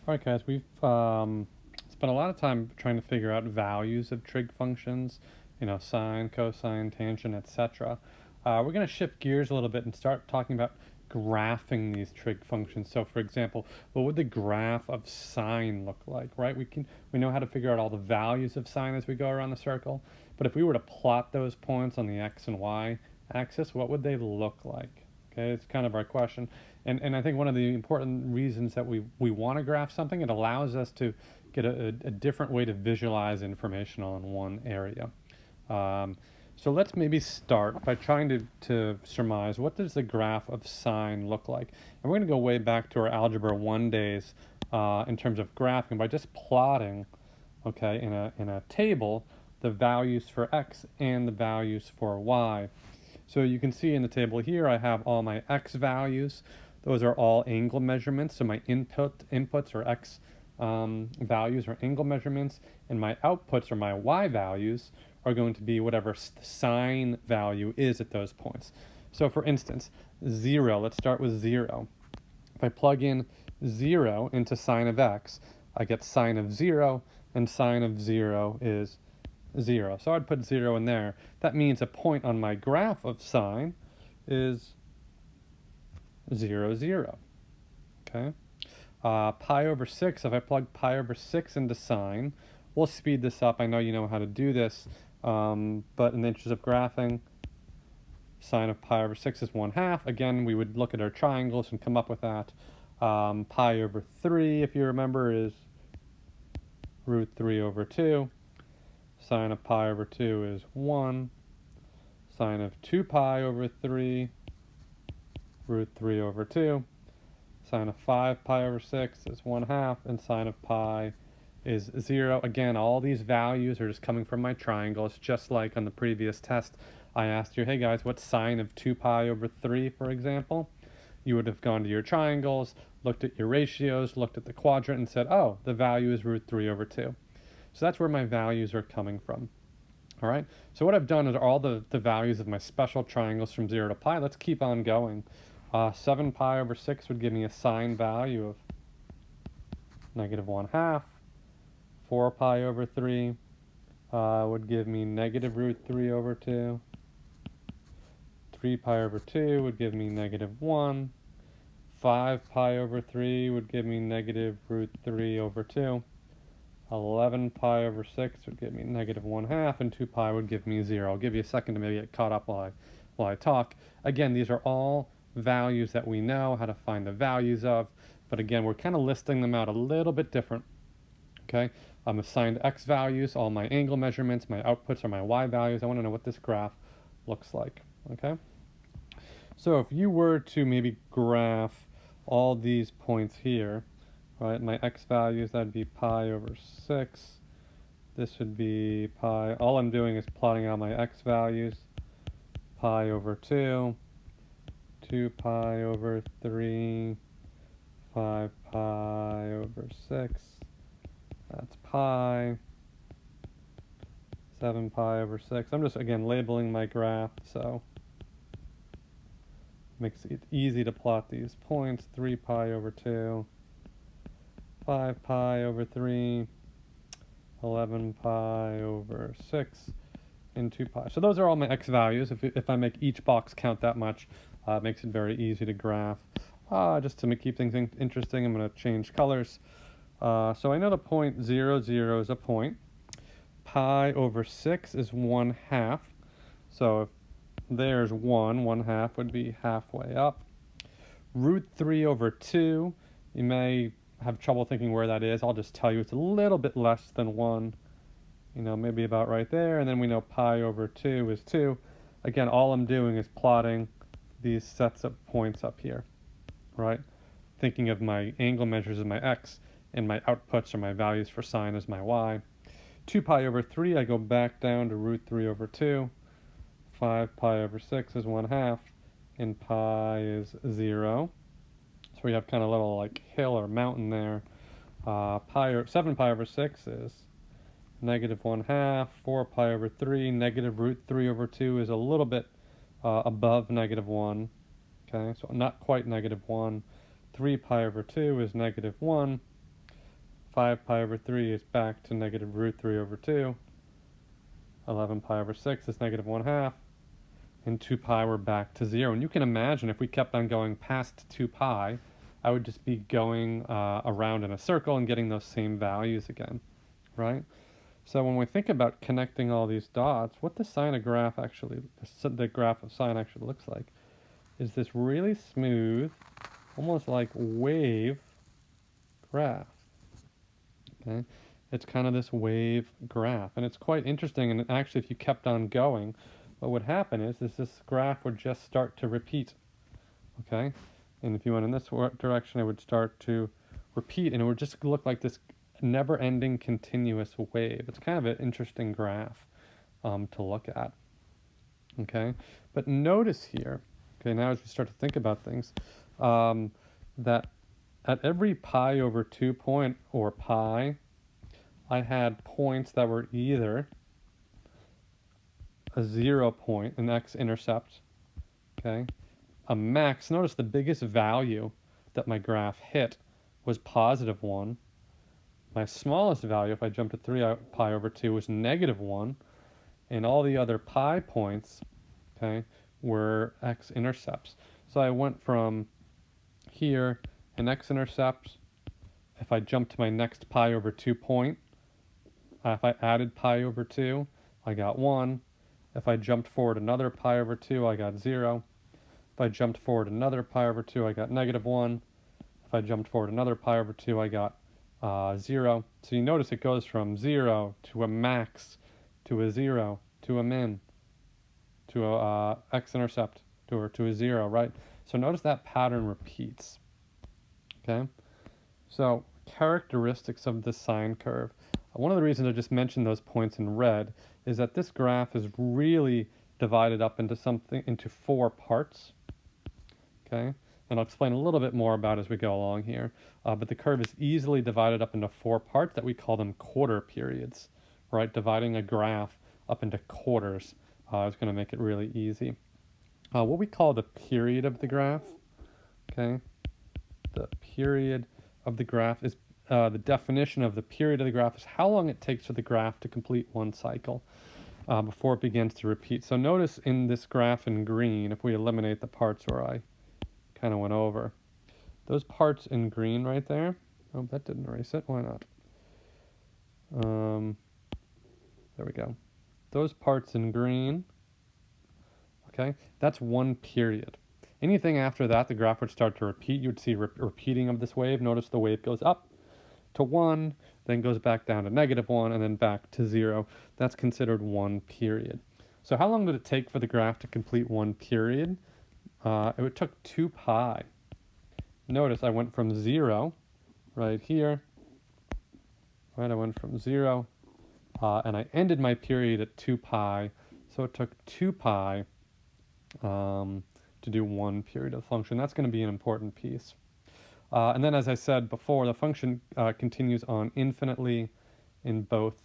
All right, guys, we've spent a lot of time trying to figure out values of trig functions, sine, cosine, tangent, etc. We're going to shift gears a little bit and start talking about graphing these trig functions. So, for example, what would the graph of sine look like, right? We know how to figure out all the values of sine as we go around the circle, but if we were to plot those points on the x and y axis, what would they look like? Okay, it's kind of our question. And I think one of the important reasons that we want to graph something, it allows us to get a different way to visualize information on one area. So let's maybe start by trying to surmise what does the graph of sine look like. And we're going to go way back to our Algebra 1 days in terms of graphing by just plotting, okay, in a table, the values for x and the values for y. So you can see in the table here, I have all my x values. Those are all angle measurements. So my inputs are x values are angle measurements, and my outputs or my y values are going to be whatever the sine value is at those points. So for instance, 0, let's start with 0. If I plug in 0 into sine of x, I get sine of 0, and sine of 0 is 0. So I'd put 0 in there. That means a point on my graph of sine is 0, 0. Okay? Pi over 6, if I plug pi over 6 into sine, we'll speed this up. I know you know how to do this, but in the interest of graphing, sine of pi over 6 is 1/2. Again, we would look at our triangles and come up with that. Pi over 3, if you remember, is root 3 over 2. Sine of pi over 2 is 1. Sine of 2 pi over 3, root 3 over 2. Sine of 5 pi over 6 is 1/2, and sine of pi is 0. Again, all these values are just coming from my triangles, just like on the previous test. I asked you, hey guys, what's sine of 2 pi over 3, for example? You would have gone to your triangles, looked at your ratios, looked at the quadrant, and said, oh, the value is root 3 over 2. So that's where my values are coming from. All right, so what I've done is all the values of my special triangles from 0 to pi. Let's keep on going. 7 pi over 6 would give me a sine value of negative 1/2. 4 pi over 3 would give me negative root 3 over 2. 3 pi over 2 would give me negative 1. 5 pi over 3 would give me negative root 3 over 2. 11 pi over 6 would give me negative 1/2, and 2 pi would give me 0. I'll give you a second to maybe get caught up while I talk. Again, these are all values that we know how to find the values of, but again, we're kind of listing them out a little bit different. Okay, I'm assigned x values, all my angle measurements, my outputs are my y values. I want to know what this graph looks like. Okay, so if you were to maybe graph all these points here, right, my x values, that'd be pi over 6. This would be pi. All I'm doing is plotting out my x values. Pi over 2, 2 pi over 3, 5 pi over 6. That's pi. 7 pi over 6. I'm just, again, labeling my graph, so makes it easy to plot these points. 3 pi over 2. 5 pi over 3, 11 pi over 6, and 2 pi. So those are all my x values. If I make each box count that much, it makes it very easy to graph. Just to keep things interesting, I'm going to change colors. So I know the point 0, 0 is a point. Pi over 6 is 1/2. So if there's 1, 1/2 would be halfway up. Root 3 over 2, you may have trouble thinking where that is. I'll just tell you it's a little bit less than 1, maybe about right there. And then we know pi over 2 is 2. Again, all I'm doing is plotting these sets of points up here, right? Thinking of my angle measures as my x, and my outputs or my values for sine as my y. 2 pi over 3, I go back down to root 3 over 2. 5 pi over 6 is 1/2, and pi is 0. So we have kind of a little like hill or mountain there. 7 pi over 6 is negative 1/2. 4 pi over 3, negative root 3 over 2 is a little bit above negative 1. Okay, so not quite negative 1. 3 pi over 2 is negative 1. 5 pi over 3 is back to negative root 3 over 2. 11 pi over 6 is negative 1/2. And 2 pi we're back to 0. And you can imagine if we kept on going past 2 pi, I would just be going around in a circle and getting those same values again, right? So when we think about connecting all these dots, what the sine graph actually, the graph of sine actually looks like, is this really smooth, almost like wave graph. Okay, it's kind of this wave graph, and it's quite interesting. And actually, if you kept on going, what would happen is this graph would just start to repeat. Okay, and if you went in this direction, it would start to repeat, and it would just look like this never-ending continuous wave. It's kind of an interesting graph to look at. Okay, but notice here, okay, now as we start to think about things, that at every pi over 2 point, or pi, I had points that were either a 0 point, an x-intercept, okay, a max. Notice the biggest value that my graph hit was positive 1. My smallest value, if I jumped to 3 pi over 2, was negative 1. And all the other pi points, okay, were x-intercepts. So I went from here, an x-intercept. If I jumped to my next pi over 2 point, if I added pi over 2, I got 1. If I jumped forward another pi over 2, I got 0. If I jumped forward another pi over 2, I got negative 1. If I jumped forward another pi over 2, I got 0. So you notice it goes from 0 to a max, to a 0, to a min, to a x-intercept, to a 0, right? So notice that pattern repeats. Okay? So characteristics of the sine curve. One of the reasons I just mentioned those points in red is that this graph is really divided up into 4 parts. Okay? And I'll explain a little bit more about as we go along here. But the curve is easily divided up into 4 parts that we call them quarter periods, right? Dividing a graph up into quarters is going to make it really easy. What we call the period of the graph, okay? The period of the graph is, the definition of the period of the graph is how long it takes for the graph to complete one cycle before it begins to repeat. So notice in this graph in green, if we eliminate the parts where I kind of went over, those parts in green right there, oh, that didn't erase it, why not? There we go. Those parts in green, okay, that's one period. Anything after that, the graph would start to repeat. You would see repeating of this wave. Notice the wave goes up to 1, then goes back down to negative 1, and then back to 0. That's considered one period. So how long did it take for the graph to complete one period? It took 2 pi. Notice I went from 0 right here. Right, I went from 0, and I ended my period at 2 pi. So it took 2 pi to do one period of the function. That's going to be an important piece. And then, as I said before, the function continues on infinitely in both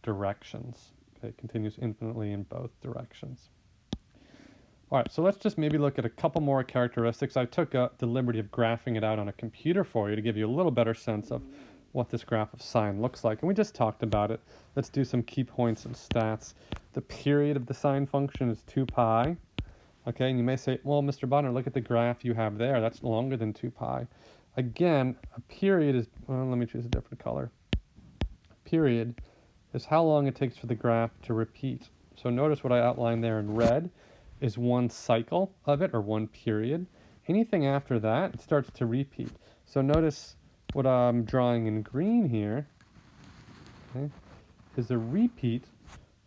directions. Okay, it continues infinitely in both directions. All right, so let's just maybe look at a couple more characteristics. I took the liberty of graphing it out on a computer for you to give you a little better sense of what this graph of sine looks like. And we just talked about it. Let's do some key points and stats. The period of the sine function is 2 pi. Okay, and you may say, well, Mr. Bonner, look at the graph you have there. That's longer than 2 pi. Again, a period is, well, let me choose a different color. A period is how long it takes for the graph to repeat. So notice what I outlined there in red is one cycle of it, or one period. Anything after that, it starts to repeat. So notice what I'm drawing in green here, okay, is a repeat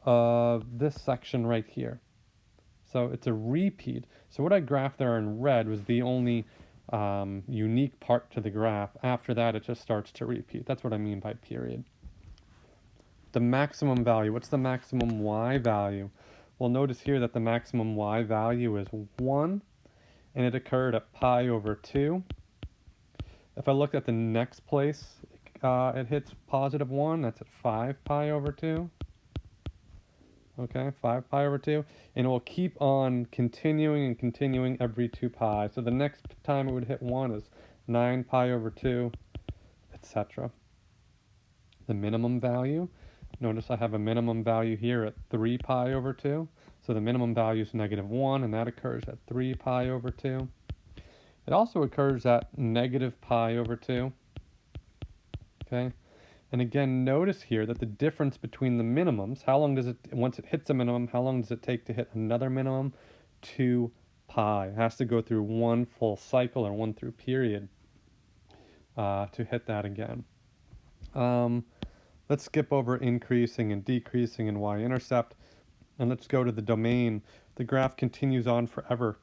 of this section right here. So it's a repeat. So what I graphed there in red was the only unique part to the graph. After that, it just starts to repeat. That's what I mean by period. The maximum value. What's the maximum y value? Well, notice here that the maximum y value is 1, and it occurred at pi over 2. If I look at the next place, it hits positive 1. That's at 5 pi over 2. Okay, 5 pi over 2. And it will keep on continuing and continuing every 2 pi. So the next time it would hit 1 is 9 pi over 2, etc. the minimum value. Notice I have a minimum value here at 3 pi over 2. So the minimum value is -1, and that occurs at 3 pi over 2. It also occurs at -pi over 2. Okay? And again, notice here that the difference between the minimums, how long does it, once it hits a minimum, how long does it take to hit another minimum? 2 pi. It has to go through one full cycle or one through period to hit that again. Let's skip over increasing and decreasing in y-intercept, and let's go to the domain. The graph continues on forever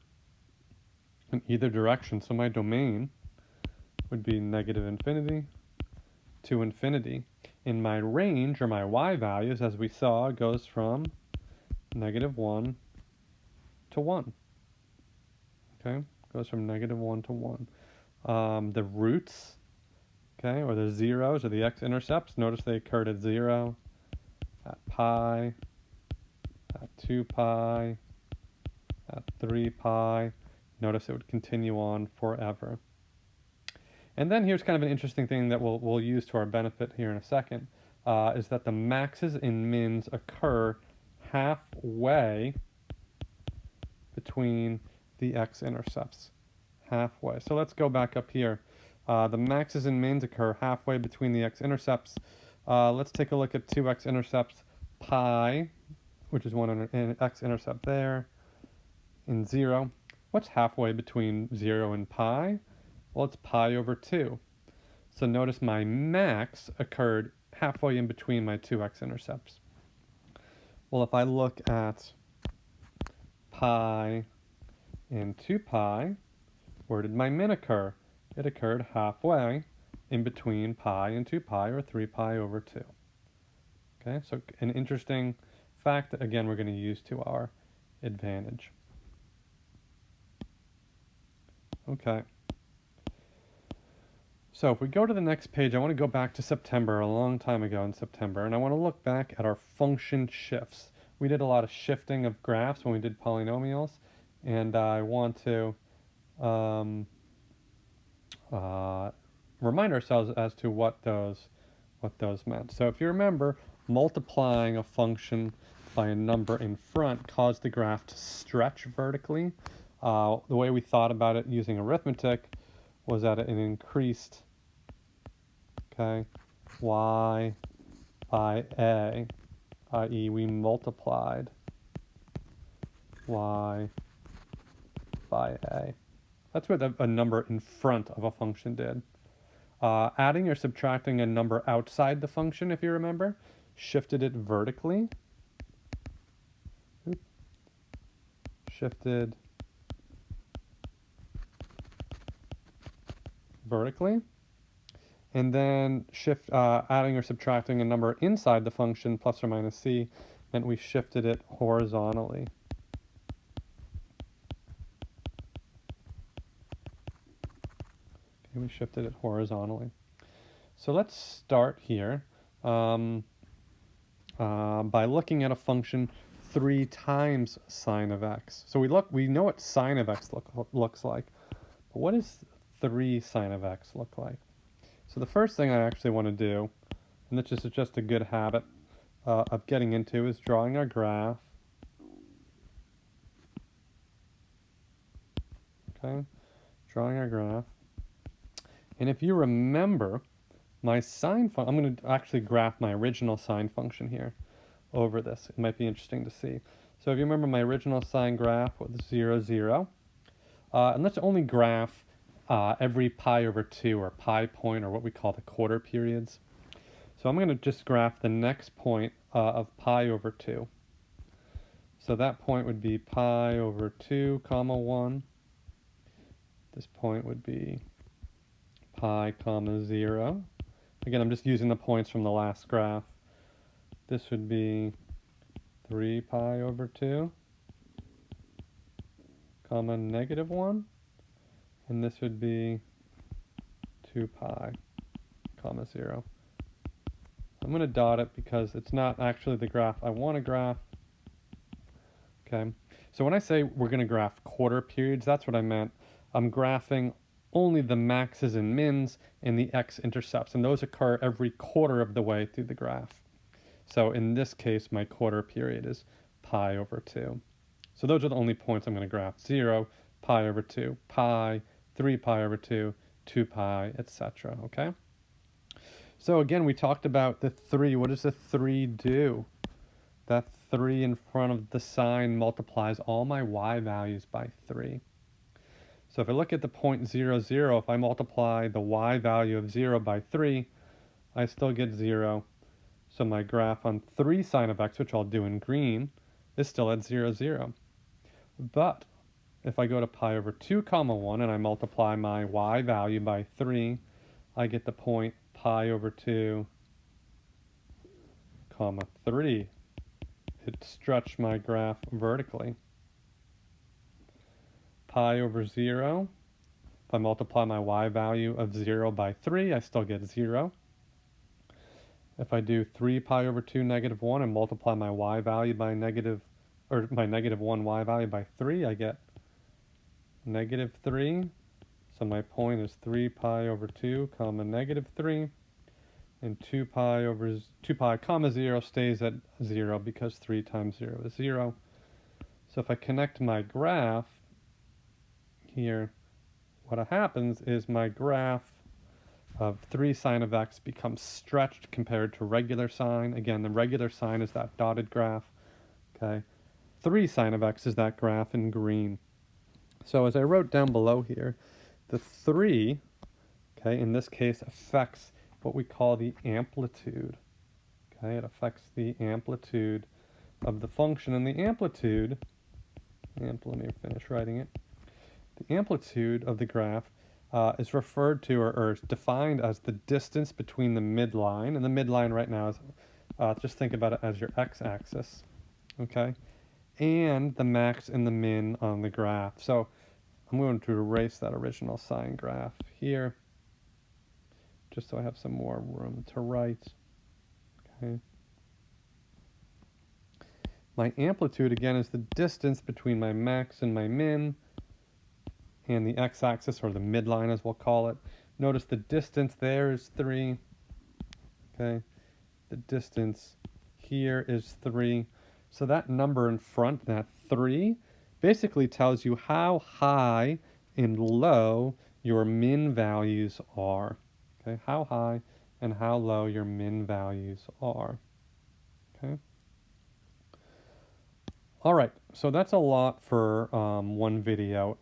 in either direction, so my domain would be -infinity to infinity. In my range, or my y values, as we saw, goes from -1 to 1. Okay, goes from -1 to 1. The roots, okay, or the zeros, or the x-intercepts, notice they occurred at 0, at pi, at 2 pi, at 3 pi. Notice it would continue on forever. And then here's kind of an interesting thing that we'll use to our benefit here in a second, is that the maxes and mins occur halfway between the x-intercepts. Halfway. So let's go back up here. The maxes and mins occur halfway between the x-intercepts. Let's take a look at two x-intercepts, pi, which is one x-intercept there, and 0. What's halfway between 0 and pi? Well, it's pi over 2. So notice my max occurred halfway in between my two x-intercepts. Well, if I look at pi and 2 pi, where did my min occur? It occurred halfway in between pi and 2 pi, or 3 pi over 2. Okay, so an interesting fact that, again, we're going to use to our advantage. Okay. So if we go to the next page, I want to go back to September, a long time ago in September, and I want to look back at our function shifts. We did a lot of shifting of graphs when we did polynomials, and I want to remind ourselves as to what those meant. So if you remember, multiplying a function by a number in front caused the graph to stretch vertically. The way we thought about it using arithmetic was that it increased, okay, y by a, i.e. we multiplied y by a. That's what a number in front of a function did. Adding or subtracting a number outside the function, if you remember, shifted it vertically. Shifted vertically. And then adding or subtracting a number inside the function, plus or minus c, meant we shifted it horizontally. Okay, we shifted it horizontally. So let's start here by looking at a function 3 times sine of x. So we know what sine of x looks like, but what does 3 sine of x look like? So the first thing I actually want to do, and this is just a good habit of getting into, is drawing our graph. Okay, drawing our graph. And if you remember, my sine function, I'm going to actually graph my original sine function here over this. It might be interesting to see. So if you remember, my original sine graph was 0, 0. And let's only graph every pi over 2, or pi point, or what we call the quarter periods. So I'm going to just graph the next point of pi over 2. So that point would be pi over 2, comma 1. This point would be pi, comma 0. Again, I'm just using the points from the last graph. This would be 3 pi over 2, comma -1. And this would be 2 pi, comma 0. I'm going to dot it because it's not actually the graph I want to graph. Okay, so when I say we're going to graph quarter periods, that's what I meant. I'm graphing only the maxes and mins and the x-intercepts, and those occur every quarter of the way through the graph. So in this case, my quarter period is pi over 2. So those are the only points I'm going to graph. 0, pi over 2, pi, 3 pi over 2, 2 pi, etc. Okay? So again, we talked about the 3. What does the 3 do? That 3 in front of the sign multiplies all my y values by 3. So if I look at the point 0, 0, if I multiply the y value of 0 by 3, I still get 0. So my graph on 3 sine of x, which I'll do in green, is still at 0, 0. But if I go to pi over 2 comma 1 and I multiply my y value by 3, I get the point pi over 2 comma 3. It stretched my graph vertically. Pi over 0, if I multiply my y value of 0 by 3, I still get 0. If I do 3 pi over 2 negative 1 and multiply my y value by my negative 1 y value by 3, I get negative 3. So my point is 3 pi over 2 comma negative 3. And 2 pi comma 0 stays at 0 because 3 times 0 is 0. So if I connect my graph here, what happens is my graph of 3 sine of x becomes stretched compared to regular sine. Again, the regular sine is that dotted graph. Okay, 3 sine of x is that graph in green. So as I wrote down below here, the 3, okay, in this case affects what we call the amplitude. Okay, it affects the amplitude of the function, and the amplitude, let me finish writing it. The amplitude of the graph is referred to or is defined as the distance between the midline, and the midline right now is, just think about it as your x-axis, okay, and the max and the min on the graph. So I'm going to erase that original sine graph here, just so I have some more room to write. Okay. My amplitude, again, is the distance between my max and my min, and the x-axis, or the midline as we'll call it. Notice the distance there is 3. Okay. The distance here is 3. So that number in front, that 3, basically tells you how high and low your min values are. Okay, how high and how low your min values are. Okay. All right, so that's a lot for one video.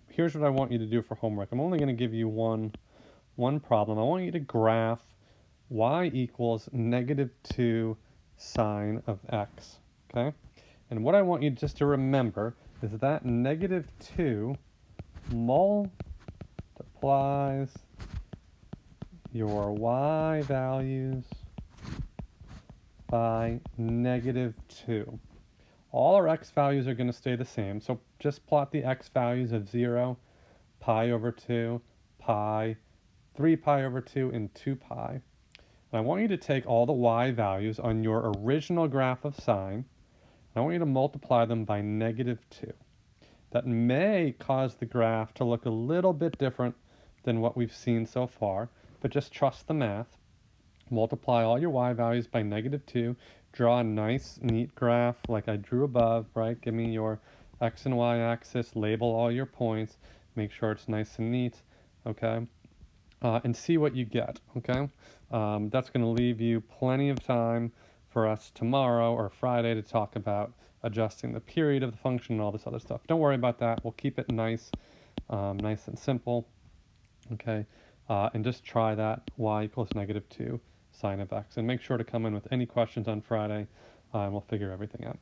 Here's what I want you to do for homework. I'm only going to give you one problem. I want you to graph y equals negative 2 sine of x. Okay, and what I want you just to remember is that negative 2 multiplies your y values by negative 2. All our x values are going to stay the same, so just plot the x values of 0, pi over 2, pi, 3 pi over 2, and 2 pi. And I want you to take all the y values on your original graph of sine, and I want you to multiply them by negative 2. That may cause the graph to look a little bit different than what we've seen so far, but just trust the math. Multiply all your y values by negative 2. Draw a nice, neat graph like I drew above, right? Give me your x and y axis, label all your points, make sure it's nice and neat, okay? And see what you get, okay? That's going to leave you plenty of time for us tomorrow or Friday to talk about adjusting the period of the function and all this other stuff. Don't worry about that. We'll keep it nice, nice and simple, okay? And just try that y equals negative 2 sine of x. And make sure to come in with any questions on Friday, and we'll figure everything out.